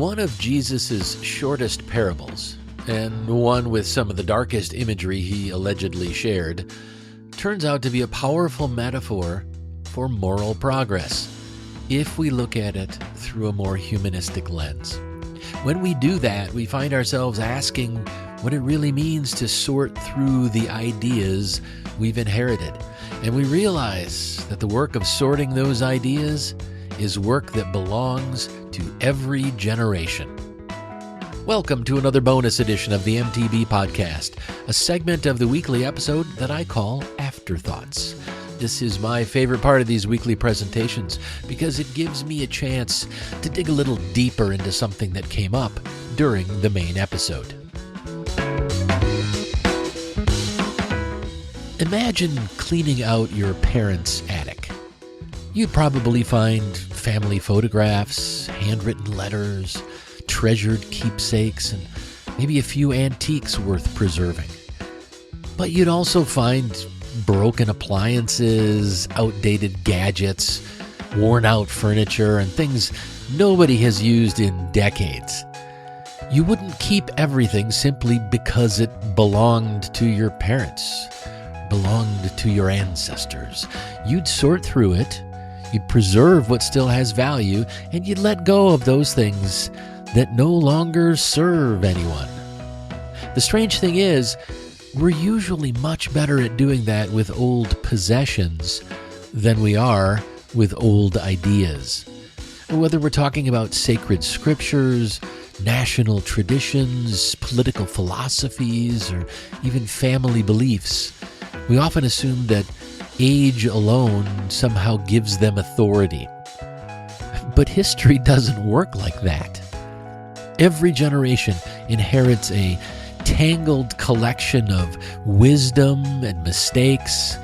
One of Jesus' shortest parables, and one with some of the darkest imagery he allegedly shared, turns out to be a powerful metaphor for moral progress, if we look at it through a more humanistic lens. When we do that, we find ourselves asking what it really means to sort through the ideas we've inherited. And we realize that the work of sorting those ideas is work that belongs to every generation. Welcome to another bonus edition of the MTB Podcast, a segment of the weekly episode that I call Afterthoughts. This is my favorite part of these weekly presentations because it gives me a chance to dig a little deeper into something that came up during the main episode. Imagine cleaning out your parents' attic. You'd probably find family photographs, handwritten letters, treasured keepsakes, and maybe a few antiques worth preserving. But you'd also find broken appliances, outdated gadgets, worn-out furniture, and things nobody has used in decades. You wouldn't keep everything simply because it belonged to your parents, belonged to your ancestors. You'd sort through it, you'd preserve what still has value, and you'd let go of those things that no longer serve anyone. The strange thing is, we're usually much better at doing that with old possessions than we are with old ideas. Whether we're talking about sacred scriptures, national traditions, political philosophies, or even family beliefs, we often assume that age alone somehow gives them authority. But history doesn't work like that. Every generation inherits a tangled collection of wisdom and mistakes,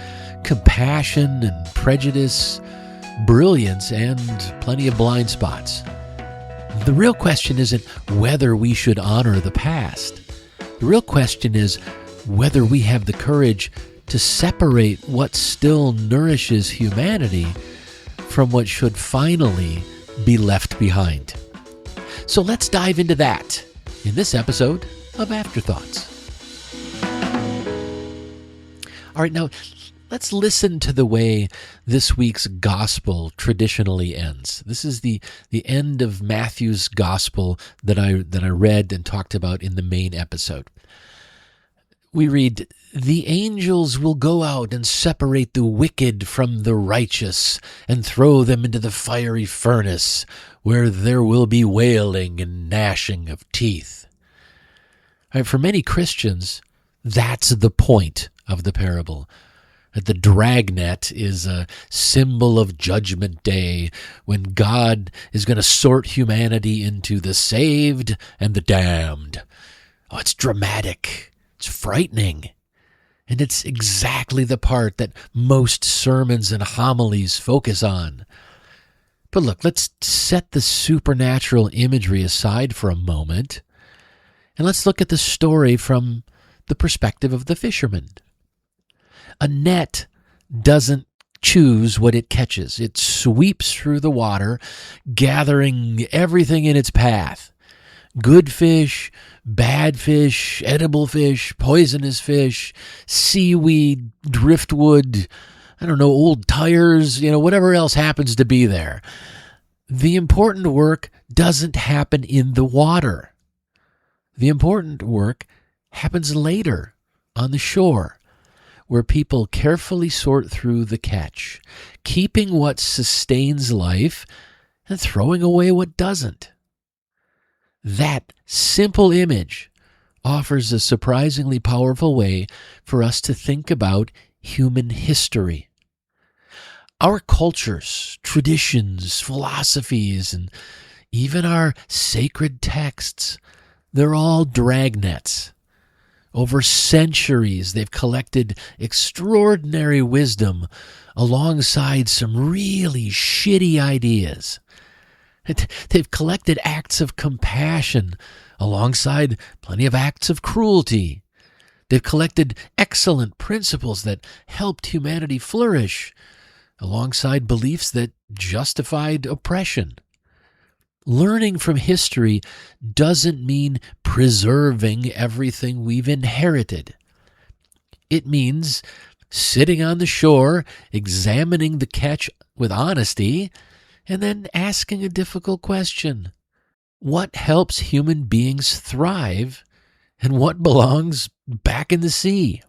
compassion and prejudice, brilliance and plenty of blind spots. The real question isn't whether we should honor the past. The real question is whether we have the courage to separate what still nourishes humanity from what should finally be left behind. So let's dive into that in this episode of Afterthoughts. All right, now let's listen to the way this week's gospel traditionally ends. This is the end of Matthew's gospel that I read and talked about in the main episode. We read, "The angels will go out and separate the wicked from the righteous and throw them into the fiery furnace, where there will be wailing and gnashing of teeth." All right, for many Christians, that's the point of the parable. The dragnet is a symbol of Judgment Day, when God is going to sort humanity into the saved and the damned. Oh, it's dramatic. It's frightening. And it's exactly the part that most sermons and homilies focus on. But look, let's set the supernatural imagery aside for a moment, and let's look at the story from the perspective of the fisherman. A net doesn't choose what it catches. It sweeps through the water, gathering everything in its path. Good fish, bad fish, edible fish, poisonous fish, seaweed, driftwood, old tires, whatever else happens to be there. The important work doesn't happen in the water. The important work happens later on the shore, where people carefully sort through the catch, keeping what sustains life and throwing away what doesn't. That simple image offers a surprisingly powerful way for us to think about human history. Our cultures, traditions, philosophies, and even our sacred texts, they're all dragnets. Over centuries, they've collected extraordinary wisdom alongside some really shitty ideas. They've collected acts of compassion alongside plenty of acts of cruelty. They've collected excellent principles that helped humanity flourish alongside beliefs that justified oppression. Learning from history doesn't mean preserving everything we've inherited. It means sitting on the shore, examining the catch with honesty, and then asking a difficult question. What helps human beings thrive, and what belongs back in the sea?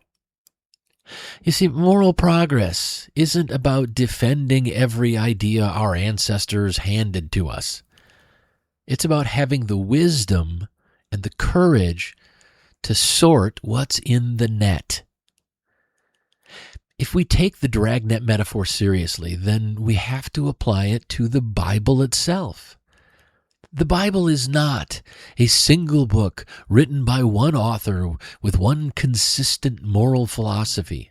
You see, moral progress isn't about defending every idea our ancestors handed to us. It's about having the wisdom and the courage to sort what's in the net. If we take the dragnet metaphor seriously, then we have to apply it to the Bible itself. The Bible is not a single book written by one author with one consistent moral philosophy.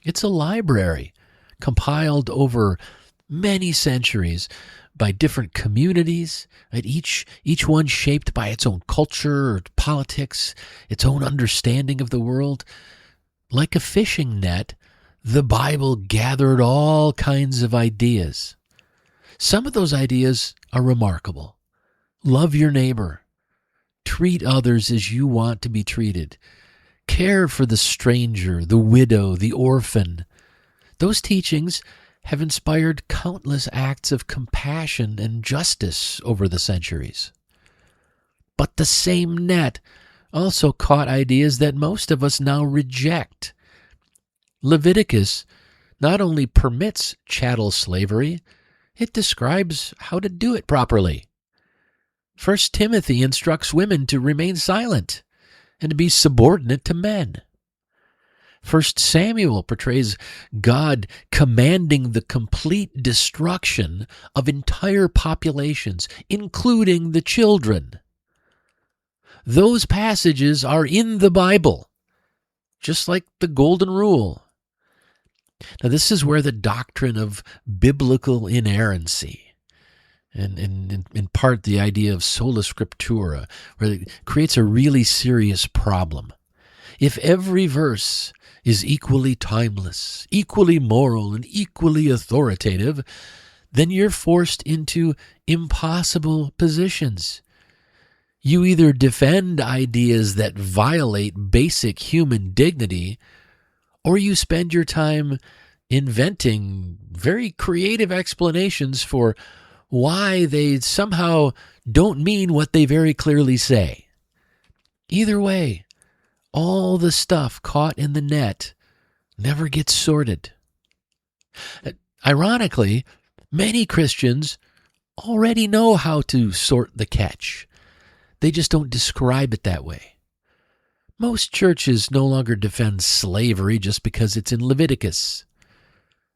It's a library compiled over many centuries by different communities, right? Each one shaped by its own culture or politics, its own understanding of the world. Like a fishing net, the Bible gathered all kinds of ideas. Some of those ideas are remarkable. Love your neighbor. Treat others as you want to be treated. Care for the stranger, the widow, the orphan. Those teachings have inspired countless acts of compassion and justice over the centuries. But the same net also caught ideas that most of us now reject. Leviticus not only permits chattel slavery, it describes how to do it properly. 1 Timothy instructs women to remain silent and to be subordinate to men. 1 Samuel portrays God commanding the complete destruction of entire populations, including the children. Those passages are in the Bible, just like the Golden Rule. Now, this is where the doctrine of biblical inerrancy, and in part the idea of sola scriptura, where it creates a really serious problem. If every verse is equally timeless, equally moral, and equally authoritative, then you're forced into impossible positions. You either defend ideas that violate basic human dignity, or you spend your time inventing very creative explanations for why they somehow don't mean what they very clearly say. Either way, all the stuff caught in the net never gets sorted. Ironically, many Christians already know how to sort the catch. They just don't describe it that way. Most churches no longer defend slavery just because it's in Leviticus.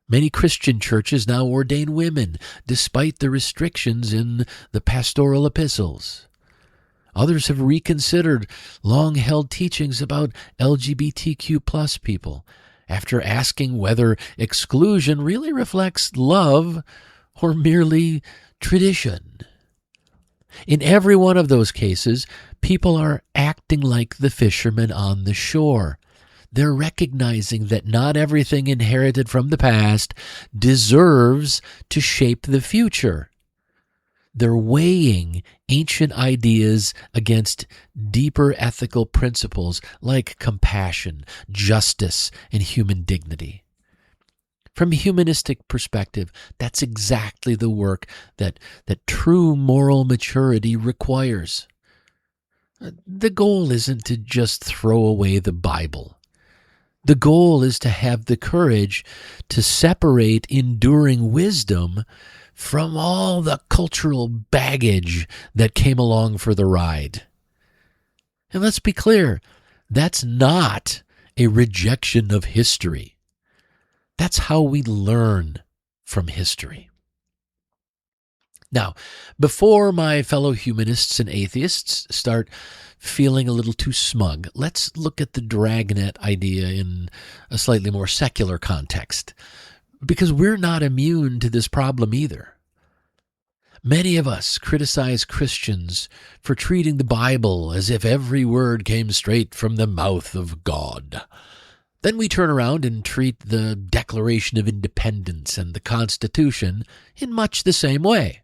Many Christian churches now ordain women, despite the restrictions in the pastoral epistles. Others have reconsidered long-held teachings about LGBTQ plus people after asking whether exclusion really reflects love or merely tradition. In every one of those cases, people are acting like the fishermen on the shore. They're recognizing that not everything inherited from the past deserves to shape the future. They're weighing ancient ideas against deeper ethical principles like compassion, justice, and human dignity. From a humanistic perspective, that's exactly the work that true moral maturity requires. The goal isn't to just throw away the Bible. The goal is to have the courage to separate enduring wisdom from all the cultural baggage that came along for the ride. And let's be clear, that's not a rejection of history. That's how we learn from history. Now, before my fellow humanists and atheists start feeling a little too smug, let's look at the dragnet idea in a slightly more secular context, because we're not immune to this problem either. Many of us criticize Christians for treating the Bible as if every word came straight from the mouth of God. Then we turn around and treat the Declaration of Independence and the Constitution in much the same way.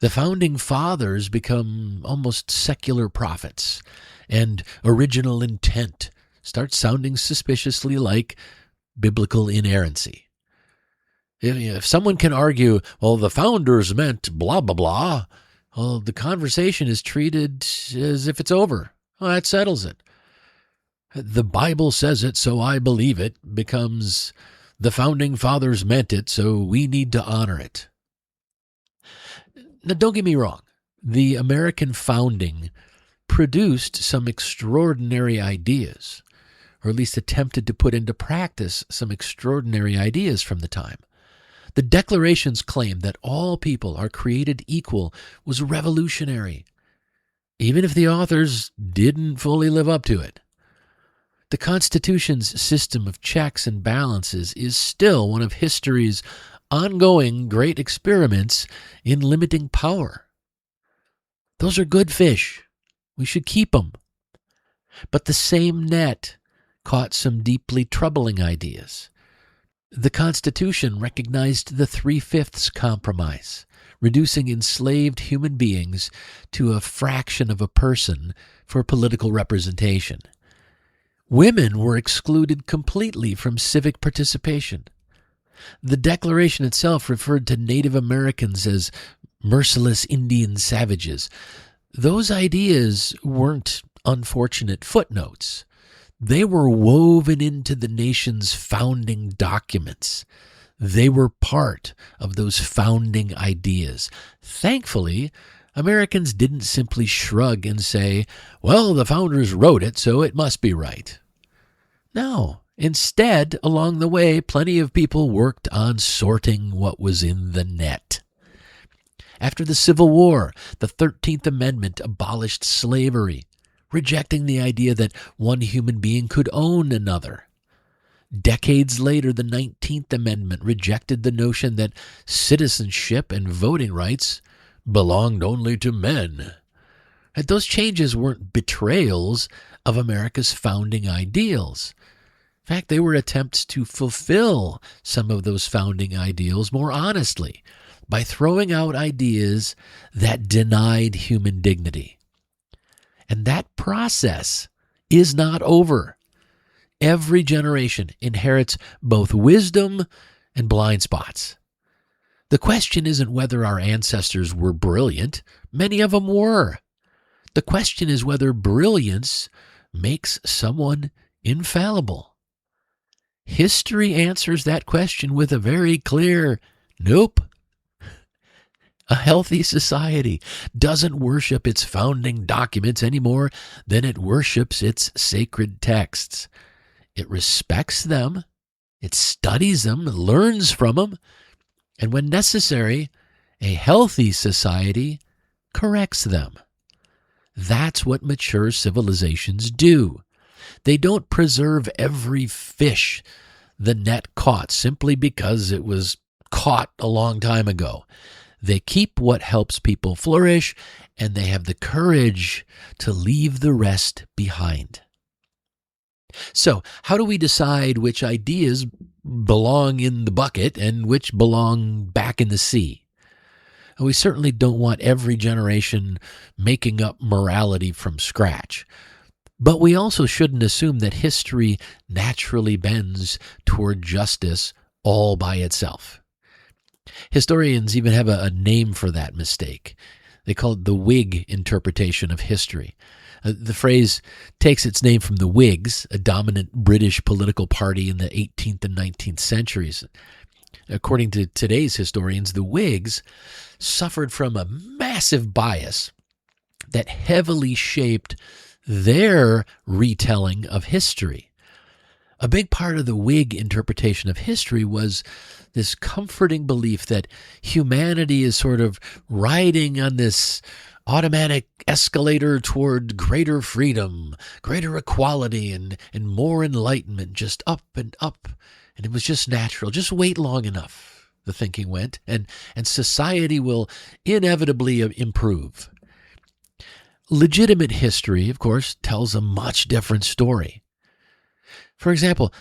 The founding fathers become almost secular prophets, and original intent starts sounding suspiciously like biblical inerrancy. If someone can argue, well, the founders meant blah, blah, blah, well, the conversation is treated as if it's over. Well, that settles it. The Bible says it, so I believe it, becomes the founding fathers meant it, so we need to honor it. Now, don't get me wrong. The American founding produced some extraordinary ideas, or at least attempted to put into practice some extraordinary ideas from the time. The Declaration's claim that all people are created equal was revolutionary, even if the authors didn't fully live up to it. The Constitution's system of checks and balances is still one of history's ongoing great experiments in limiting power. Those are good fish. We should keep them. But the same net caught some deeply troubling ideas. The Constitution recognized the 3/5 compromise, reducing enslaved human beings to a fraction of a person for political representation. Women were excluded completely from civic participation. The Declaration itself referred to Native Americans as merciless Indian savages. Those ideas weren't unfortunate footnotes. They were woven into the nation's founding documents. They were part of those founding ideas. Thankfully, Americans didn't simply shrug and say, well, the founders wrote it, so it must be right. No. Instead, along the way, plenty of people worked on sorting what was in the net. After the Civil War, the 13th Amendment abolished slavery, rejecting the idea that one human being could own another. Decades later, the 19th Amendment rejected the notion that citizenship and voting rights belonged only to men. And those changes weren't betrayals of America's founding ideals. In fact, they were attempts to fulfill some of those founding ideals more honestly by throwing out ideas that denied human dignity. And that process is not over. Every generation inherits both wisdom and blind spots. The question isn't whether our ancestors were brilliant. Many of them were. The question is whether brilliance makes someone infallible. History answers that question with a very clear nope. A healthy society doesn't worship its founding documents any more than it worships its sacred texts. It respects them, it studies them, learns from them, and when necessary, a healthy society corrects them. That's what mature civilizations do. They don't preserve every fish the net caught simply because it was caught a long time ago. They keep what helps people flourish, and they have the courage to leave the rest behind. So, how do we decide which ideas belong in the bucket and which belong back in the sea? We certainly don't want every generation making up morality from scratch. But we also shouldn't assume that history naturally bends toward justice all by itself. Historians even have a name for that mistake. They call it the Whig interpretation of history. The phrase takes its name from the Whigs, a dominant British political party in the 18th and 19th centuries. According to today's historians, the Whigs suffered from a massive bias that heavily shaped their retelling of history. A big part of the Whig interpretation of history was this comforting belief that humanity is sort of riding on this automatic escalator toward greater freedom, greater equality, and more enlightenment, just up and up. And it was just natural. Just wait long enough, the thinking went, and society will inevitably improve. Legitimate history, of course, tells a much different story. For example,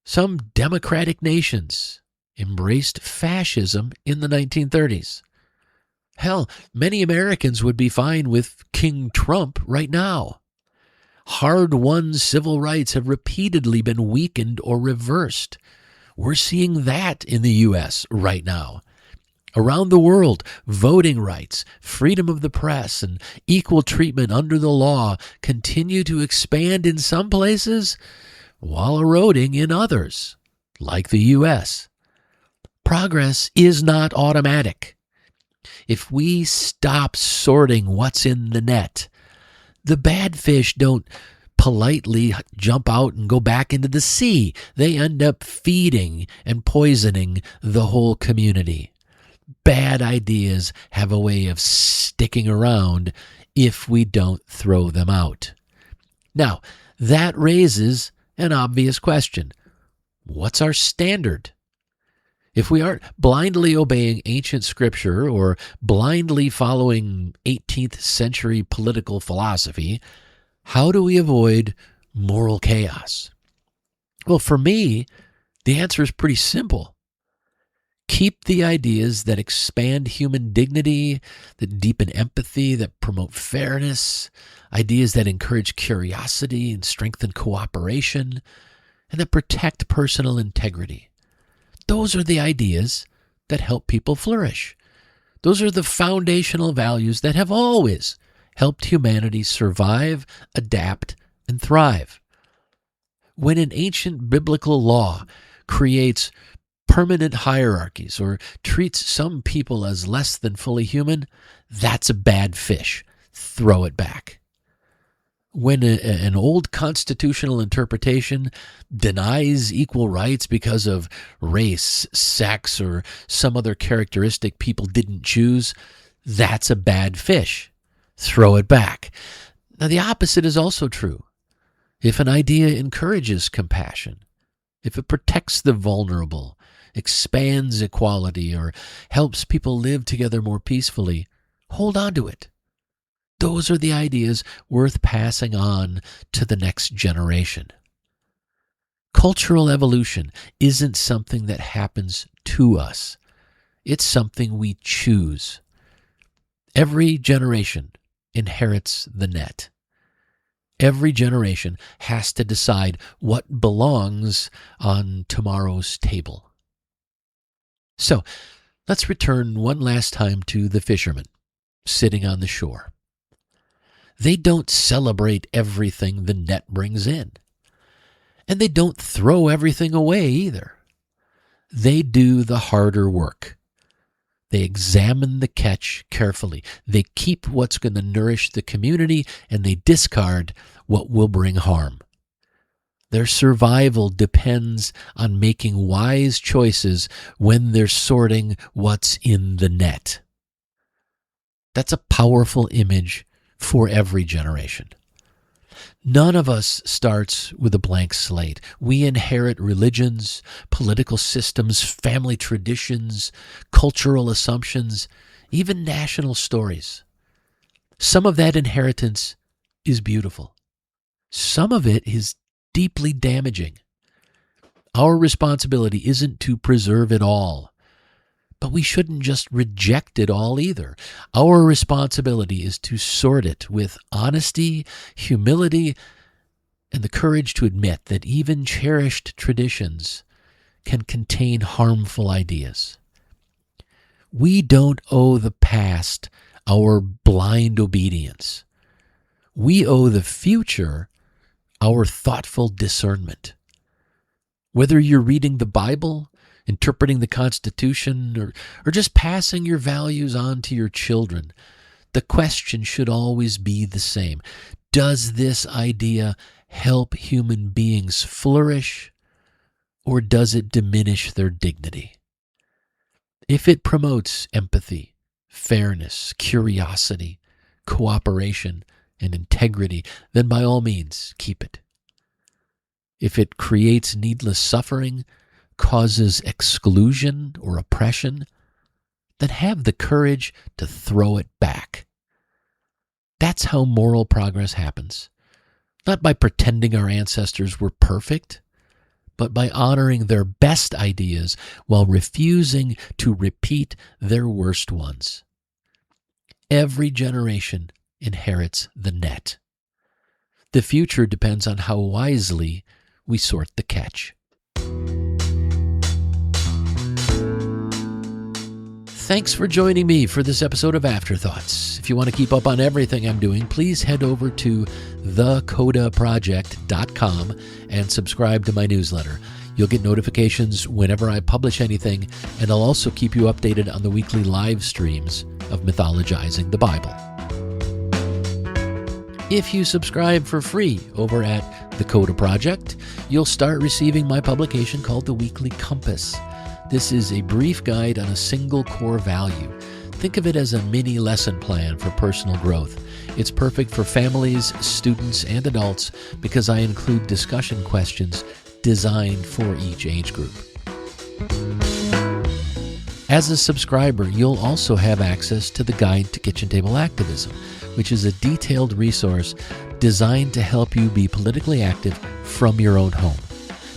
some democratic nations embraced fascism in the 1930s. Hell, many Americans would be fine with King Trump right now. Hard-won civil rights have repeatedly been weakened or reversed. We're seeing that in the U.S. right now. Around the world, voting rights, freedom of the press, and equal treatment under the law continue to expand in some places while eroding in others, like the U.S. Progress is not automatic. If we stop sorting what's in the net, the bad fish don't politely jump out and go back into the sea. They end up feeding and poisoning the whole community. Bad ideas have a way of sticking around if we don't throw them out. Now, that raises an obvious question. What's our standard? If we aren't blindly obeying ancient scripture or blindly following 18th century political philosophy, how do we avoid moral chaos? Well, for me, the answer is pretty simple. Keep the ideas that expand human dignity, that deepen empathy, that promote fairness, ideas that encourage curiosity and strengthen cooperation, and that protect personal integrity. Those are the ideas that help people flourish. Those are the foundational values that have always helped humanity survive, adapt, and thrive. When an ancient biblical law creates permanent hierarchies or treats some people as less than fully human, that's a bad fish. Throw it back. When an old constitutional interpretation denies equal rights because of race, sex, or some other characteristic people didn't choose, that's a bad fish. Throw it back. Now, the opposite is also true. If an idea encourages compassion, if it protects the vulnerable, expands equality, or helps people live together more peacefully, hold on to it. Those are the ideas worth passing on to the next generation. Cultural evolution isn't something that happens to us. It's something we choose. Every generation inherits the net. Every generation has to decide what belongs on tomorrow's table. So, let's return one last time to the fishermen sitting on the shore. They don't celebrate everything the net brings in. And they don't throw everything away either. They do the harder work. They examine the catch carefully. They keep what's going to nourish the community, and they discard what will bring harm. Their survival depends on making wise choices when they're sorting what's in the net. That's a powerful image for every generation. None of us starts with a blank slate. We inherit religions, political systems, family traditions, cultural assumptions, even national stories. Some of that inheritance is beautiful. Some of it is deeply damaging. Our responsibility isn't to preserve it all, but we shouldn't just reject it all either. Our responsibility is to sort it with honesty, humility, and the courage to admit that even cherished traditions can contain harmful ideas. We don't owe the past our blind obedience. We owe the future our thoughtful discernment. Whether you're reading the Bible, interpreting the Constitution, or just passing your values on to your children, the question should always be the same. Does this idea help human beings flourish, or does it diminish their dignity? If it promotes empathy, fairness, curiosity, cooperation, and integrity, then by all means, keep it. If it creates needless suffering, causes exclusion or oppression, then have the courage to throw it back. That's how moral progress happens. Not by pretending our ancestors were perfect, but by honoring their best ideas while refusing to repeat their worst ones. Every generation inherits the net. The future depends on how wisely we sort the catch. Thanks for joining me for this episode of Afterthoughts. If you want to keep up on everything I'm doing, please head over to thecodaproject.com and subscribe to my newsletter. You'll get notifications whenever I publish anything, and I'll also keep you updated on the weekly live streams of mythologizing the Bible. If you subscribe for free over at The Coda Project, you'll start receiving my publication called The Weekly Compass. This is a brief guide on a single core value. Think of it as a mini lesson plan for personal growth. It's perfect for families, students, and adults because I include discussion questions designed for each age group. As a subscriber, you'll also have access to the Guide to Kitchen Table Activism, which is a detailed resource designed to help you be politically active from your own home.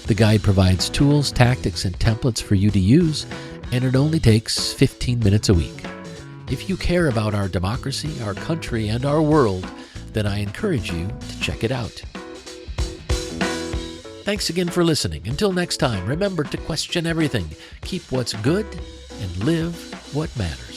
The guide provides tools, tactics, and templates for you to use, and it only takes 15 minutes a week. If you care about our democracy, our country, and our world, then I encourage you to check it out. Thanks again for listening. Until next time, remember to question everything, keep what's good, and live what matters.